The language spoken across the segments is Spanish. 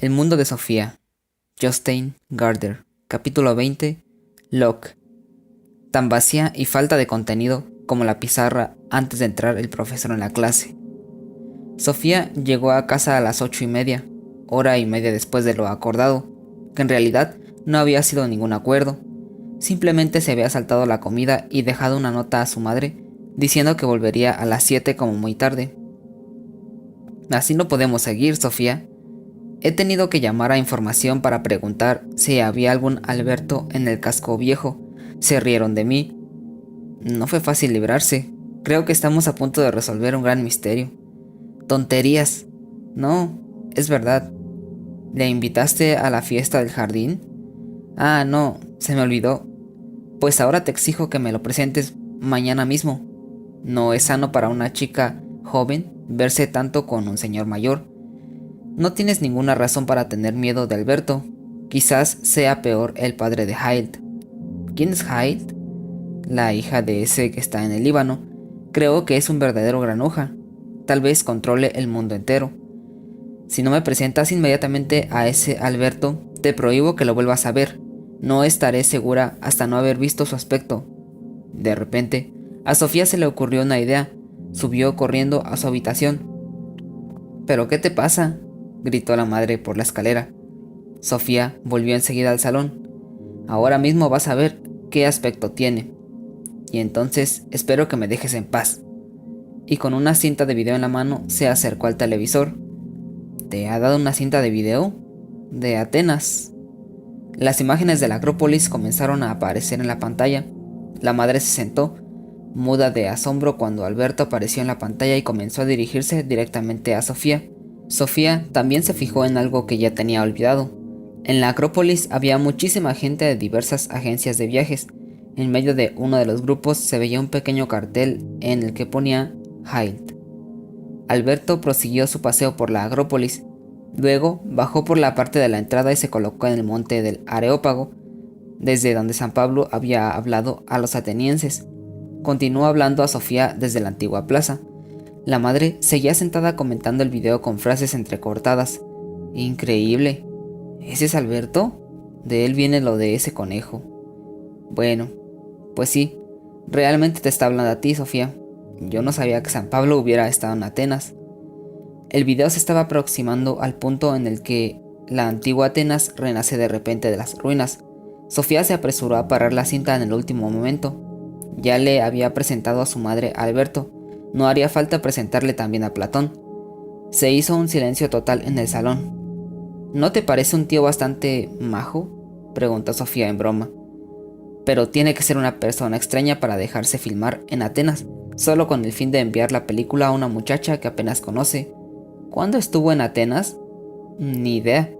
El mundo de Sofía. Jostein Gaarder. Capítulo 20. Locke. Tan vacía y falta de contenido como la pizarra antes de entrar el profesor en la clase. Sofía llegó a casa a las 8:30, hora y media después de lo acordado, que en realidad no había sido ningún acuerdo. Simplemente se había saltado la comida y dejado una nota a su madre diciendo que volvería a las 7 como muy tarde. Así no podemos seguir, Sofía. He tenido que llamar a información para preguntar si había algún Alberto en el casco viejo. Se rieron de mí. No fue fácil librarse. Creo que estamos a punto de resolver un gran misterio. Tonterías. No, es verdad. ¿Le invitaste a la fiesta del jardín? Ah, no, se me olvidó. Pues ahora te exijo que me lo presentes mañana mismo. No es sano para una chica joven verse tanto con un señor mayor. No tienes ninguna razón para tener miedo de Alberto. Quizás sea peor el padre de Hild. ¿Quién es Hild? La hija de ese que está en el Líbano. Creo que es un verdadero granuja. Tal vez controle el mundo entero. Si no me presentas inmediatamente a ese Alberto, te prohíbo que lo vuelvas a ver. No estaré segura hasta no haber visto su aspecto. De repente, a Sofía se le ocurrió una idea. Subió corriendo a su habitación. ¿Pero qué te pasa?, gritó la madre por la escalera. Sofía volvió enseguida al salón. Ahora mismo vas a ver qué aspecto tiene. Y entonces espero que me dejes en paz. Y con una cinta de video en la mano se acercó al televisor. ¿Te ha dado una cinta de video? De Atenas. Las imágenes de la Acrópolis comenzaron a aparecer en la pantalla. La madre se sentó, muda de asombro, cuando Alberto apareció en la pantalla y comenzó a dirigirse directamente a Sofía. Sofía también se fijó en algo que ya tenía olvidado. En la Acrópolis había muchísima gente de diversas agencias de viajes. En medio de uno de los grupos se veía un pequeño cartel en el que ponía Hild. Alberto prosiguió su paseo por la Acrópolis. Luego bajó por la parte de la entrada y se colocó en el monte del Areópago, desde donde San Pablo había hablado a los atenienses. Continuó hablando a Sofía desde la antigua plaza. La madre seguía sentada comentando el video con frases entrecortadas. Increíble. ¿Ese es Alberto? De él viene lo de ese conejo. Bueno, pues sí, realmente te está hablando a ti, Sofía. Yo no sabía que San Pablo hubiera estado en Atenas. El video se estaba aproximando al punto en el que la antigua Atenas renace de repente de las ruinas. Sofía se apresuró a parar la cinta en el último momento. Ya le había presentado a su madre a Alberto. No haría falta presentarle también a Platón. Se hizo un silencio total en el salón. ¿No te parece un tío bastante majo?, preguntó Sofía en broma. Pero tiene que ser una persona extraña para dejarse filmar en Atenas, solo con el fin de enviar la película a una muchacha que apenas conoce. ¿Cuándo estuvo en Atenas? Ni idea.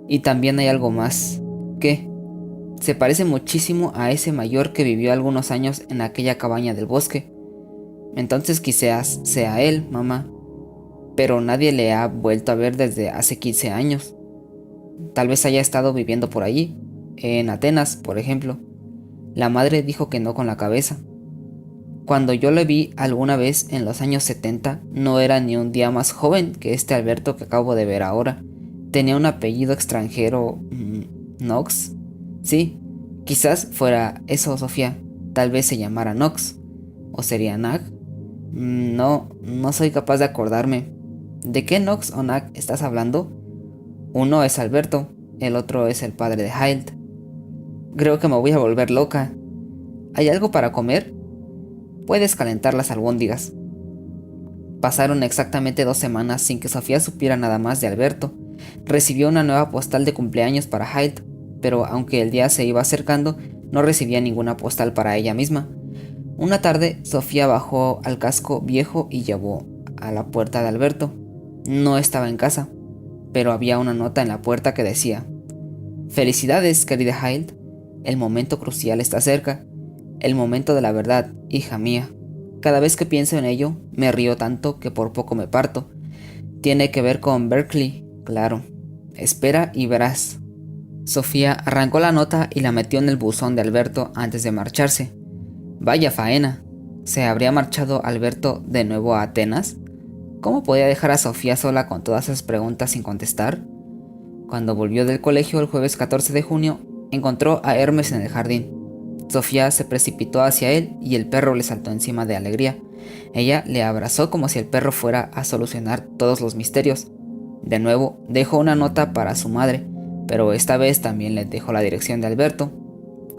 Y también hay algo más. ¿Qué? Se parece muchísimo a ese mayor que vivió algunos años en aquella cabaña del bosque. Entonces quizás sea él, mamá. Pero nadie le ha vuelto a ver desde hace 15 años. Tal vez haya estado viviendo por allí, en Atenas, por ejemplo. La madre dijo que no con la cabeza. Cuando yo le vi alguna vez en los años 70, no era ni un día más joven que este Alberto que acabo de ver ahora. Tenía un apellido extranjero. ¿Knox? Sí, quizás fuera eso, Sofía. Tal vez se llamara Knox. ¿O sería Nag? No soy capaz de acordarme. ¿De qué Knox o Nag estás hablando? Uno es Alberto, el otro es el padre de Hild. Creo que me voy a volver loca. ¿Hay algo para comer? Puedes calentar las albóndigas. Pasaron exactamente 2 semanas sin que Sofía supiera nada más de Alberto. Recibió una nueva postal de cumpleaños para Hild, pero aunque el día se iba acercando, no recibía ninguna postal para ella misma. Una tarde, Sofía bajó al casco viejo y llamó a la puerta de Alberto. No estaba en casa, pero había una nota en la puerta que decía: «Felicidades, querida Hild. El momento crucial está cerca. El momento de la verdad, hija mía. Cada vez que pienso en ello, me río tanto que por poco me parto. Tiene que ver con Berkeley, claro. Espera y verás». Sofía arrancó la nota y la metió en el buzón de Alberto antes de marcharse. Vaya faena. ¿Se habría marchado Alberto de nuevo a Atenas? ¿Cómo podía dejar a Sofía sola con todas esas preguntas sin contestar? Cuando volvió del colegio el jueves 14 de junio, encontró a Hermes en el jardín. Sofía se precipitó hacia él y el perro le saltó encima de alegría. Ella le abrazó como si el perro fuera a solucionar todos los misterios. De nuevo, dejó una nota para su madre, pero esta vez también le dejó la dirección de Alberto.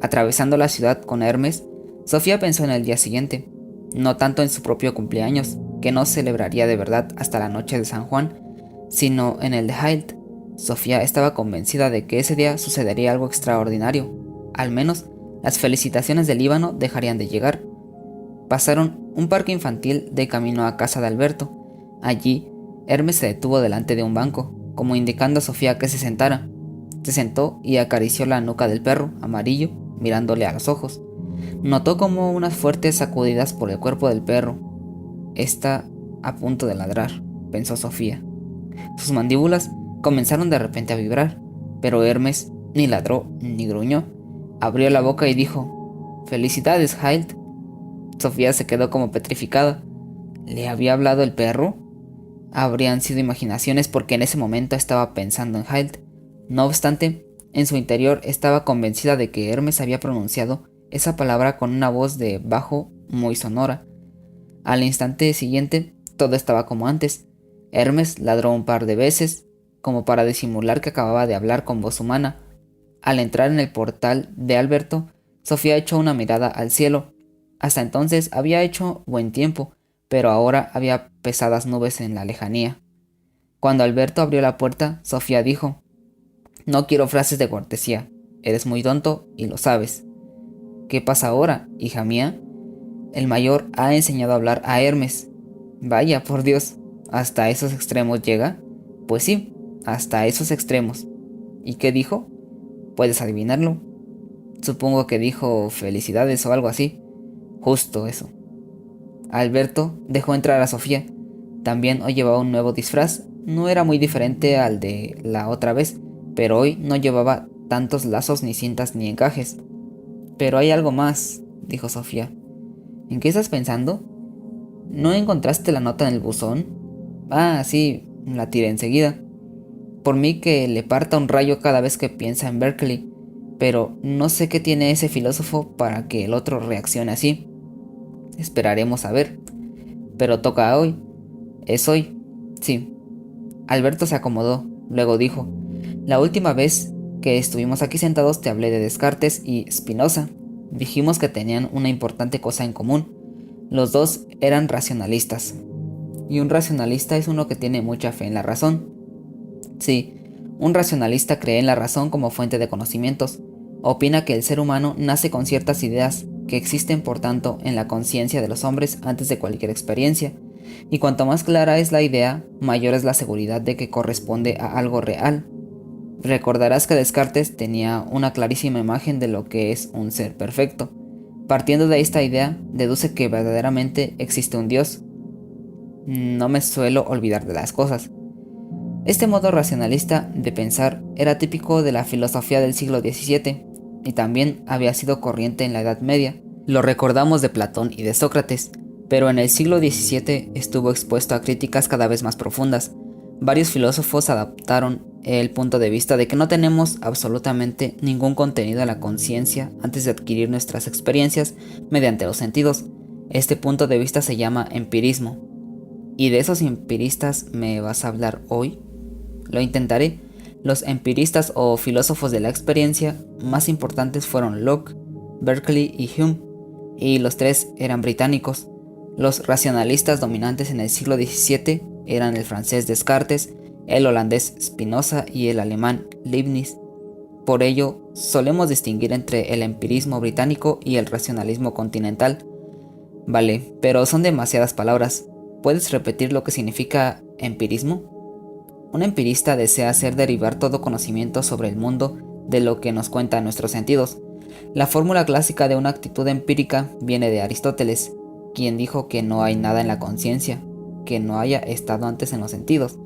Atravesando la ciudad con Hermes, Sofía pensó en el día siguiente, no tanto en su propio cumpleaños, que no celebraría de verdad hasta la noche de San Juan, sino en el de Hilt. Sofía estaba convencida de que ese día sucedería algo extraordinario. Al menos, las felicitaciones del Líbano dejarían de llegar. Pasaron un parque infantil de camino a casa de Alberto. Allí, Hermes se detuvo delante de un banco, como indicando a Sofía que se sentara. Se sentó y acarició la nuca del perro, amarillo, mirándole a los ojos. Notó como unas fuertes sacudidas por el cuerpo del perro. Está a punto de ladrar, pensó Sofía. Sus mandíbulas comenzaron de repente a vibrar, pero Hermes ni ladró ni gruñó. Abrió la boca y dijo: «Felicidades, Hilt». Sofía se quedó como petrificada. ¿Le había hablado el perro? Habrían sido imaginaciones porque en ese momento estaba pensando en Hilt. No obstante, en su interior estaba convencida de que Hermes había pronunciado esa palabra con una voz de bajo muy sonora. Al instante siguiente, todo estaba como antes. Hermes ladró un par de veces, como para disimular que acababa de hablar con voz humana. Al entrar en el portal de Alberto, Sofía echó una mirada al cielo. Hasta entonces había hecho buen tiempo, pero ahora había pesadas nubes en la lejanía. Cuando Alberto abrió la puerta, Sofía dijo: «No quiero frases de cortesía. Eres muy tonto y lo sabes». «¿Qué pasa ahora, hija mía?» «El mayor ha enseñado a hablar a Hermes». «Vaya, por Dios, ¿hasta esos extremos llega?» «Pues sí, hasta esos extremos». «¿Y qué dijo?» «¿Puedes adivinarlo?» «Supongo que dijo felicidades o algo así». «Justo eso». Alberto dejó entrar a Sofía. También hoy llevaba un nuevo disfraz. No era muy diferente al de la otra vez, pero hoy no llevaba tantos lazos ni cintas ni encajes. «Pero hay algo más», dijo Sofía. «¿En qué estás pensando?» «¿No encontraste la nota en el buzón?» «Ah, sí, la tiré enseguida. Por mí que le parta un rayo cada vez que piensa en Berkeley, pero no sé qué tiene ese filósofo para que el otro reaccione así. Esperaremos a ver. Pero toca hoy». «¿Es hoy?» «Sí». Alberto se acomodó, luego dijo: «La última vez que estuvimos aquí sentados te hablé de Descartes y Spinoza. Dijimos que tenían una importante cosa en común. Los dos eran racionalistas». «¿Y un racionalista es uno que tiene mucha fe en la razón?» «Sí, un racionalista cree en la razón como fuente de conocimientos. Opina que el ser humano nace con ciertas ideas, que existen por tanto en la conciencia de los hombres antes de cualquier experiencia, y cuanto más clara es la idea, mayor es la seguridad de que corresponde a algo real. Recordarás que Descartes tenía una clarísima imagen de lo que es un ser perfecto. Partiendo de esta idea, deduce que verdaderamente existe un Dios. No me suelo olvidar de las cosas». Este modo racionalista de pensar era típico de la filosofía del siglo XVII y también había sido corriente en la Edad Media. Lo recordamos de Platón y de Sócrates, pero en el siglo XVII estuvo expuesto a críticas cada vez más profundas. Varios filósofos adaptaron el punto de vista de que no tenemos absolutamente ningún contenido a la conciencia antes de adquirir nuestras experiencias mediante los sentidos. Este punto de vista se llama empirismo. ¿Y de esos empiristas me vas a hablar hoy? Lo intentaré. Los empiristas o filósofos de la experiencia más importantes fueron Locke, Berkeley y Hume, y los tres eran británicos. Los racionalistas dominantes en el siglo XVII eran el francés Descartes, el holandés Spinoza y el alemán Leibniz. Por ello, solemos distinguir entre el empirismo británico y el racionalismo continental. Vale, pero son demasiadas palabras. ¿Puedes repetir lo que significa empirismo? Un empirista desea hacer derivar todo conocimiento sobre el mundo de lo que nos cuentan nuestros sentidos. La fórmula clásica de una actitud empírica viene de Aristóteles, quien dijo que no hay nada en la conciencia que no haya estado antes en los sentidos.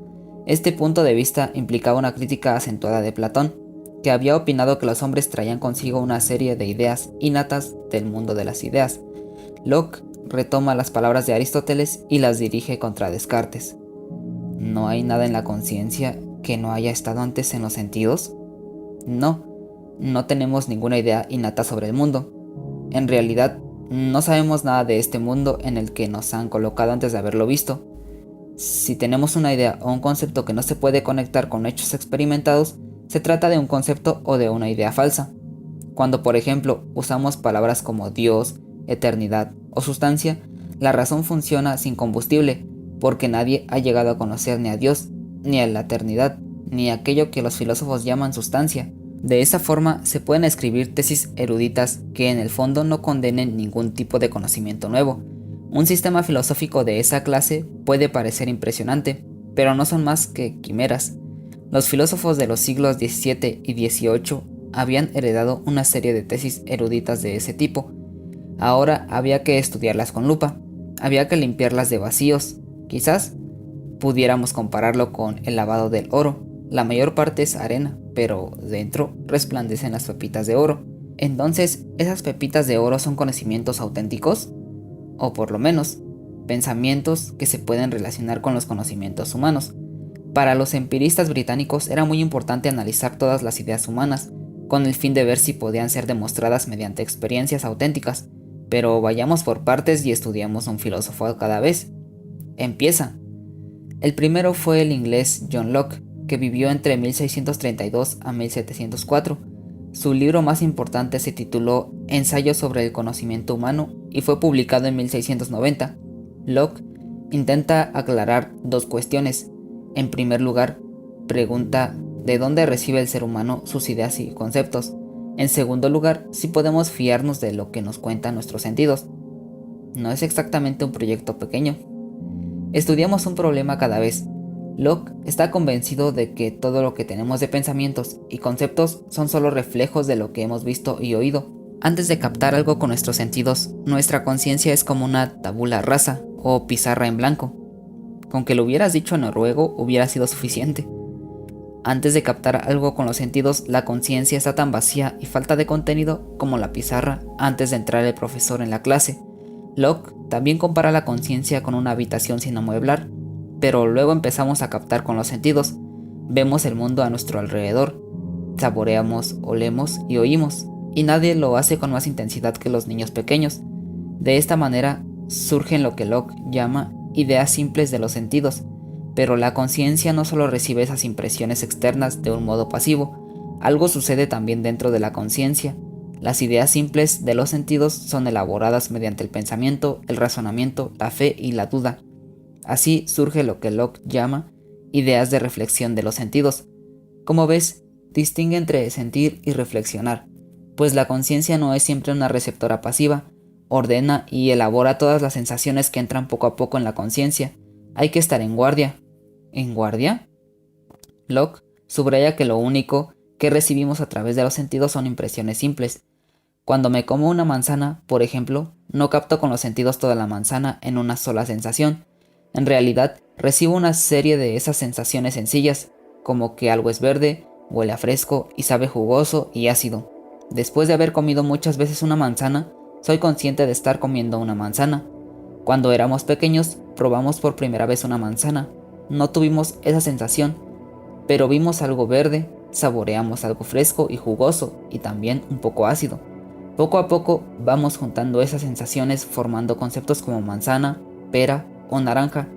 Este punto de vista implicaba una crítica acentuada de Platón, que había opinado que los hombres traían consigo una serie de ideas innatas del mundo de las ideas. Locke retoma las palabras de Aristóteles y las dirige contra Descartes. No hay nada en la conciencia que no haya estado antes en los sentidos? No, no tenemos ninguna idea innata sobre el mundo. En realidad, no sabemos nada de este mundo en el que nos han colocado antes de haberlo visto. Si tenemos una idea o un concepto que no se puede conectar con hechos experimentados, se trata de un concepto o de una idea falsa. Cuando, por ejemplo, usamos palabras como Dios, eternidad o sustancia, la razón funciona sin combustible, porque nadie ha llegado a conocer ni a Dios, ni a la eternidad, ni a aquello que los filósofos llaman sustancia. De esa forma se pueden escribir tesis eruditas que en el fondo no condenen ningún tipo de conocimiento nuevo. Un sistema filosófico de esa clase puede parecer impresionante, pero no son más que quimeras. Los filósofos de los siglos XVII y XVIII habían heredado una serie de tesis eruditas de ese tipo. Ahora había que estudiarlas con lupa, había que limpiarlas de vacíos. Quizás pudiéramos compararlo con el lavado del oro. La mayor parte es arena, pero dentro resplandecen las pepitas de oro. Entonces, ¿esas pepitas de oro son conocimientos auténticos? O por lo menos, pensamientos que se pueden relacionar con los conocimientos humanos. Para los empiristas británicos era muy importante analizar todas las ideas humanas, con el fin de ver si podían ser demostradas mediante experiencias auténticas, pero vayamos por partes y estudiamos un filósofo a cada vez. Empieza. El primero fue el inglés John Locke, que vivió entre 1632 a 1704. Su libro más importante se tituló Ensayo sobre el conocimiento humano y fue publicado en 1690. Locke intenta aclarar dos cuestiones. En primer lugar, pregunta de dónde recibe el ser humano sus ideas y conceptos. En segundo lugar, si podemos fiarnos de lo que nos cuentan nuestros sentidos. No es exactamente un proyecto pequeño. Estudiamos un problema cada vez. Locke está convencido de que todo lo que tenemos de pensamientos y conceptos son solo reflejos de lo que hemos visto y oído. Antes de captar algo con nuestros sentidos, nuestra conciencia es como una tabula rasa o pizarra en blanco. Con que lo hubieras dicho en noruego hubiera sido suficiente. Antes de captar algo con los sentidos, la conciencia está tan vacía y falta de contenido como la pizarra antes de entrar el profesor en la clase. Locke también compara la conciencia con una habitación sin amueblar, pero luego empezamos a captar con los sentidos. Vemos el mundo a nuestro alrededor, saboreamos, olemos y oímos, y nadie lo hace con más intensidad que los niños pequeños. De esta manera surgen lo que Locke llama ideas simples de los sentidos, pero la conciencia no solo recibe esas impresiones externas de un modo pasivo, algo sucede también dentro de la conciencia. Las ideas simples de los sentidos son elaboradas mediante el pensamiento, el razonamiento, la fe y la duda. Así surge lo que Locke llama ideas de reflexión de los sentidos. Como ves, distingue entre sentir y reflexionar, pues la conciencia no es siempre una receptora pasiva, ordena y elabora todas las sensaciones que entran poco a poco en la conciencia. Hay que estar en guardia. ¿En guardia? Locke subraya que lo único que recibimos a través de los sentidos son impresiones simples. Cuando me como una manzana, por ejemplo, no capto con los sentidos toda la manzana en una sola sensación. En realidad, recibo una serie de esas sensaciones sencillas, como que algo es verde, huele a fresco y sabe jugoso y ácido. Después de haber comido muchas veces una manzana, soy consciente de estar comiendo una manzana. Cuando éramos pequeños, probamos por primera vez una manzana. No tuvimos esa sensación, pero vimos algo verde, saboreamos algo fresco y jugoso y también un poco ácido. Poco a poco vamos juntando esas sensaciones formando conceptos como manzana, pera o naranja,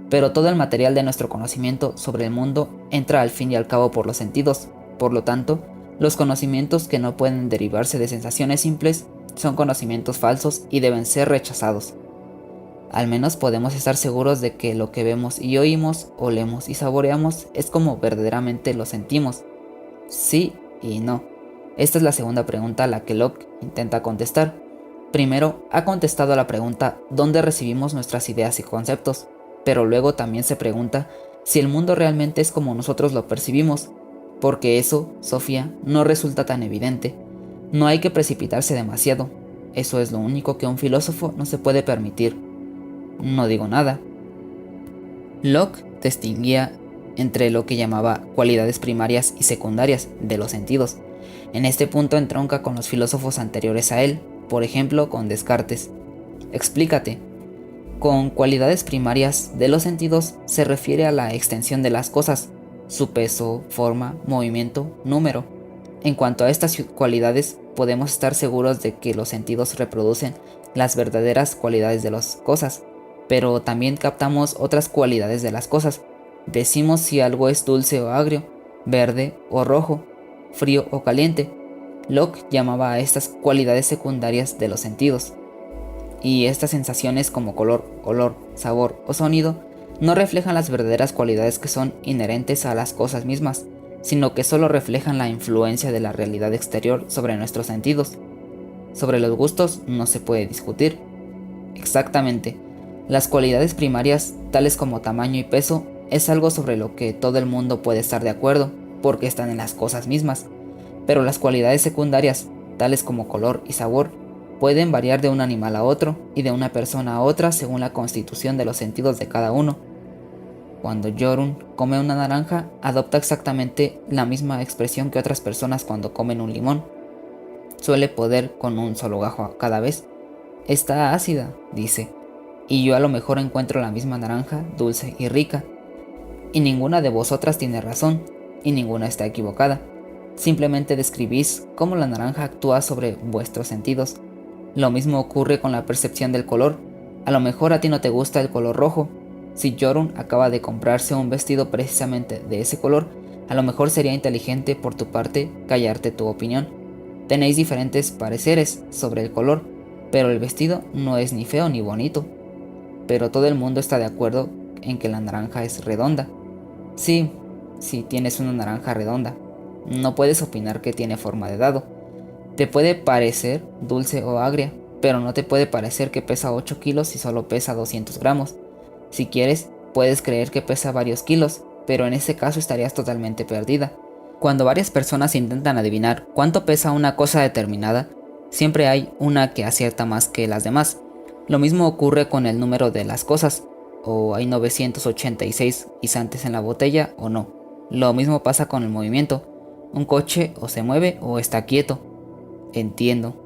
pero todo el material de nuestro conocimiento sobre el mundo entra al fin y al cabo por los sentidos. Por lo tanto, los conocimientos que no pueden derivarse de sensaciones simples son conocimientos falsos y deben ser rechazados. Al menos podemos estar seguros de que lo que vemos y oímos, olemos y saboreamos es como verdaderamente lo sentimos. Sí y no. Esta es la segunda pregunta a la que Locke intenta contestar. Primero, ha contestado a la pregunta ¿dónde recibimos nuestras ideas y conceptos? Pero luego también se pregunta si el mundo realmente es como nosotros lo percibimos, porque eso, Sofía, no resulta tan evidente. No hay que precipitarse demasiado. Eso es lo único que un filósofo no se puede permitir. No digo nada. Locke distinguía entre lo que llamaba cualidades primarias y secundarias de los sentidos. En este punto entronca con los filósofos anteriores a él, por ejemplo con Descartes. Explícate. Con cualidades primarias de los sentidos se refiere a la extensión de las cosas, su peso, forma, movimiento, número. En cuanto a estas cualidades, podemos estar seguros de que los sentidos reproducen las verdaderas cualidades de las cosas, pero también captamos otras cualidades de las cosas. Decimos si algo es dulce o agrio, verde o rojo, frío o caliente. Locke llamaba a estas cualidades secundarias de los sentidos. Y estas sensaciones como color, olor, sabor o sonido no reflejan las verdaderas cualidades que son inherentes a las cosas mismas, sino que solo reflejan la influencia de la realidad exterior sobre nuestros sentidos. Sobre los gustos no se puede discutir. Exactamente, las cualidades primarias, tales como tamaño y peso, es algo sobre lo que todo el mundo puede estar de acuerdo, porque están en las cosas mismas. Pero las cualidades secundarias, tales como color y sabor, pueden variar de un animal a otro y de una persona a otra según la constitución de los sentidos de cada uno. Cuando Jorun come una naranja, adopta exactamente la misma expresión que otras personas cuando comen un limón. Suele poder con un solo gajo cada vez. Está ácida, dice, y yo a lo mejor encuentro la misma naranja dulce y rica. Y ninguna de vosotras tiene razón, y ninguna está equivocada. Simplemente describís cómo la naranja actúa sobre vuestros sentidos. Lo mismo ocurre con la percepción del color. A lo mejor a ti no te gusta el color rojo. Si Jorun acaba de comprarse un vestido precisamente de ese color, a lo mejor sería inteligente por tu parte callarte tu opinión. Tenéis diferentes pareceres sobre el color, pero el vestido no es ni feo ni bonito. Pero todo el mundo está de acuerdo en que la naranja es redonda. Sí, tienes una naranja redonda. No puedes opinar que tiene forma de dado. Te puede parecer dulce o agria, pero no te puede parecer que pesa 8 kilos y solo pesa 200 gramos. Si quieres, puedes creer que pesa varios kilos, pero en ese caso estarías totalmente perdida. Cuando varias personas intentan adivinar cuánto pesa una cosa determinada, siempre hay una que acierta más que las demás. Lo mismo ocurre con el número de las cosas, o hay 986 guisantes en la botella o no. Lo mismo pasa con el movimiento. Un coche o se mueve o está quieto. Entiendo.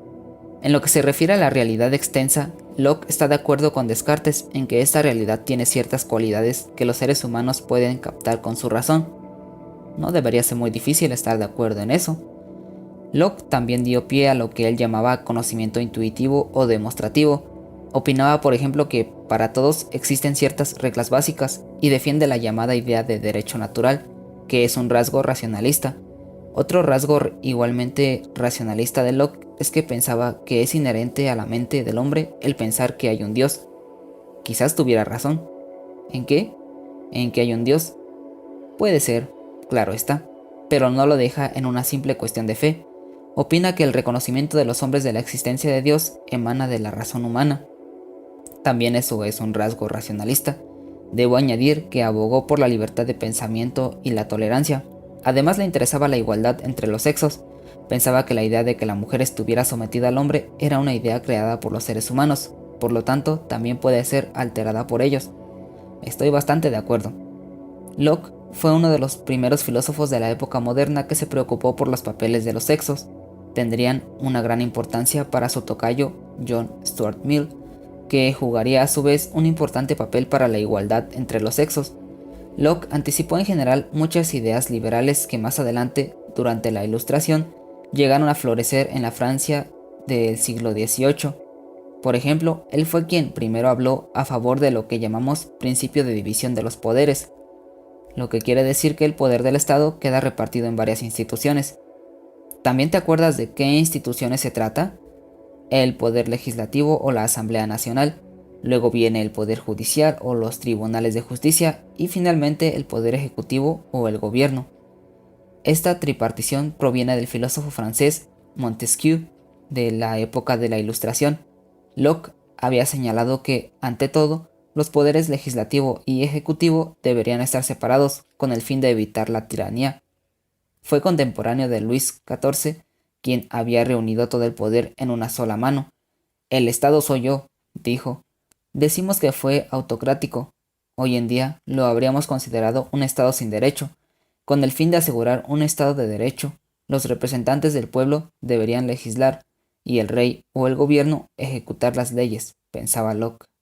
En lo que se refiere a la realidad extensa, Locke está de acuerdo con Descartes en que esta realidad tiene ciertas cualidades que los seres humanos pueden captar con su razón. No debería ser muy difícil estar de acuerdo en eso. Locke también dio pie a lo que él llamaba conocimiento intuitivo o demostrativo. Opinaba, por ejemplo, que para todos existen ciertas reglas básicas y defiende la llamada idea de derecho natural, que es un rasgo racionalista. Otro rasgo igualmente racionalista de Locke es que pensaba que es inherente a la mente del hombre el pensar que hay un Dios. Quizás tuviera razón. ¿En qué? ¿En que hay un Dios? Puede ser, claro está, pero no lo deja en una simple cuestión de fe. Opina que el reconocimiento de los hombres de la existencia de Dios emana de la razón humana. También eso es un rasgo racionalista. Debo añadir que abogó por la libertad de pensamiento y la tolerancia. Además le interesaba la igualdad entre los sexos. Pensaba que la idea de que la mujer estuviera sometida al hombre era una idea creada por los seres humanos, por lo tanto también puede ser alterada por ellos. Estoy bastante de acuerdo. Locke fue uno de los primeros filósofos de la época moderna que se preocupó por los papeles de los sexos. Tendrían una gran importancia para su tocayo John Stuart Mill, que jugaría a su vez un importante papel para la igualdad entre los sexos. Locke anticipó en general muchas ideas liberales que más adelante, durante la Ilustración, llegaron a florecer en la Francia del siglo XVIII. Por ejemplo, él fue quien primero habló a favor de lo que llamamos principio de división de los poderes, lo que quiere decir que el poder del Estado queda repartido en varias instituciones. ¿También te acuerdas de qué instituciones se trata? El poder legislativo o la Asamblea Nacional, luego viene el poder judicial o los tribunales de justicia y finalmente el poder ejecutivo o el gobierno. Esta tripartición proviene del filósofo francés Montesquieu de la época de la Ilustración. Locke había señalado que, ante todo, los poderes legislativo y ejecutivo deberían estar separados con el fin de evitar la tiranía. Fue contemporáneo de Luis XIV, quien había reunido todo el poder en una sola mano. El Estado soy yo, dijo. Decimos que fue autocrático. Hoy en día lo habríamos considerado un Estado sin derecho. Con el fin de asegurar un Estado de derecho, los representantes del pueblo deberían legislar y el rey o el gobierno ejecutar las leyes, pensaba Locke.